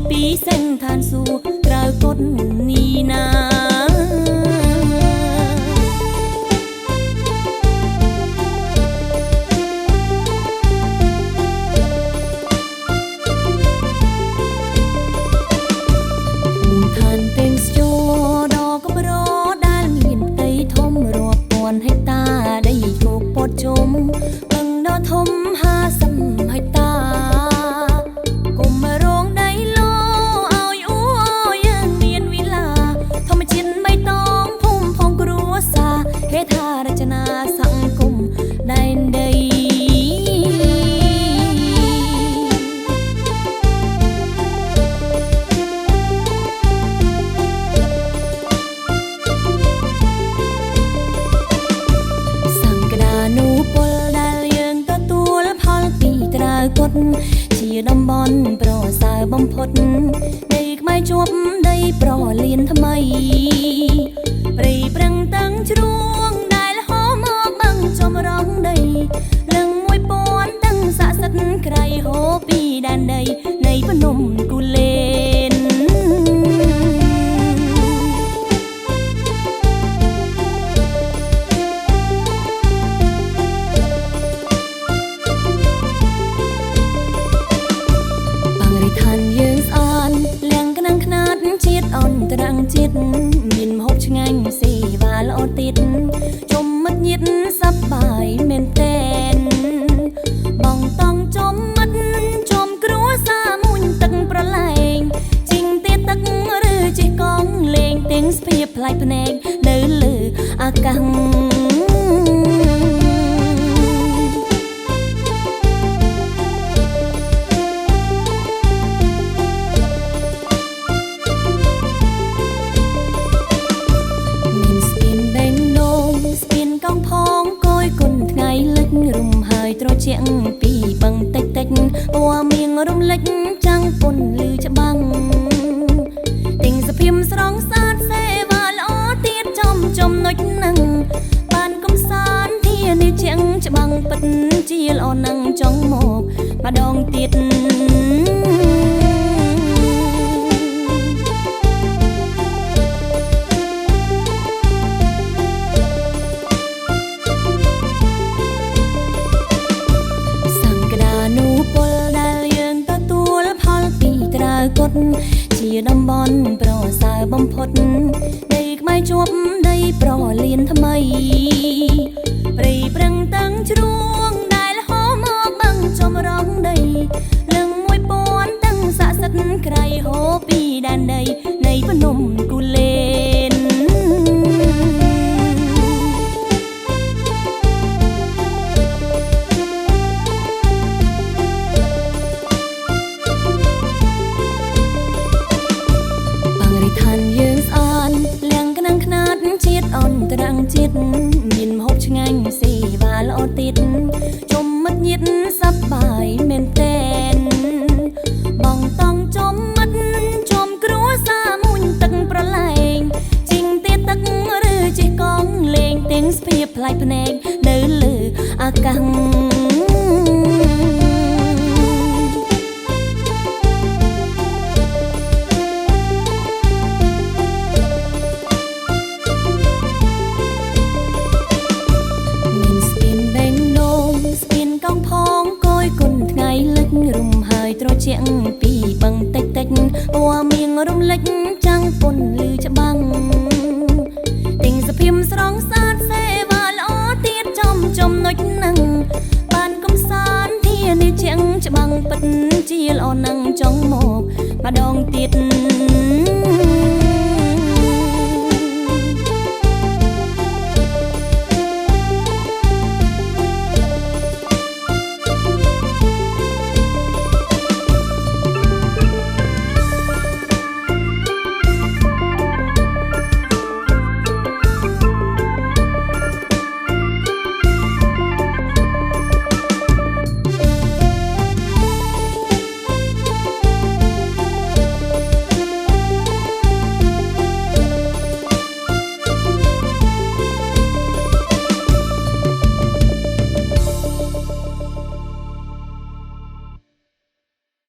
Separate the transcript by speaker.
Speaker 1: ពីសេងឋានសួគ៌ក្រៅកុដនីណាឋានទាំងស្យោដកកំរដែលមានផ្ទៃធំរាប់ពាន់ហិកតាដីគោកពតជុំបឹងដ៏ធំ50ហិកតាគុំរងដីលោឲ្យអួយើងមានវិឡាធម្មជាតិបៃតងភូមិផងគ្រួសារហេដ្ឋារចនាសង្គមដែនដីជាតំបន់ប្រសើរបំផុតដីខ្មែរជាប់ដីប្រលានថ្មីព្រៃប្រឹងតឹងជ្រួងដែលហោមកបឹងចំរងដីលឹង1000តឹងស័ក្តិសិទ្ធិក្រៃហូពីដែនដីនៃភ្នំគូលែនអន្តរជាតិមានម្ហូបឆ្ងាញ់សេវាល្អទៀតជុំមិត្តញាតិសប្បាយមែនតែនបងតង់ជុំមិត្តជុំគ្រួសារមួយទឹកប្រឡែងជីងទៀតទឹកឬជិះកង់លេងទាំងស្ភៀបផ្លែកភ្នែកនៅលើអាកាសត្រជាក់ពីបឹងតិចតិចពណ៌មៀងរំលេចចាំងពុនលឺច្បាំងទិញសភៀមស្រងសាទសេវាល្អទៀតចំចំណុចនឹងបានកំសាន្តធានាជាងច្បាំងពិតជាល្អនឹងចង់មកម្ដងទៀតជាតំបន់ប្រសើរបំផុតដីខ្មែរជាប់ដីប្រលានថ្មីព្រៃប្រឹងតឹងជ្រួងដែលហោមកបឹងចំរងដីលឹង1000តឹងស័ក្តិសិទ្ធិក្រៃហូពីដែនដីនៃភ្នំគូលែនអន្តរជាតិមានម្ហូបឆ្ងាញ់សេវាល្អទៀតជុំមិត្តញាតិសប្បាយមែនតែនបងតង់ជុំមិត្តជុំគ្រួសារមួយទឹកប្រឡែងជីងទៀតទឹកឬជិះកង់លេងទាំងស្ភៀបផ្លែកភ្នែកនៅលើអាកាសត្រជាក់ពីបឹងតិចតិចពណ៌មៀងរំលេចចាំងពុនលឺច្បាំងទិញសភៀមស្រងសាទសេវាល្អទៀតចំចំណុចនឹងបានកំសាន្តធានាជាងច្បាំងពិតជាល្អនឹងចង់មកម្ដងទៀត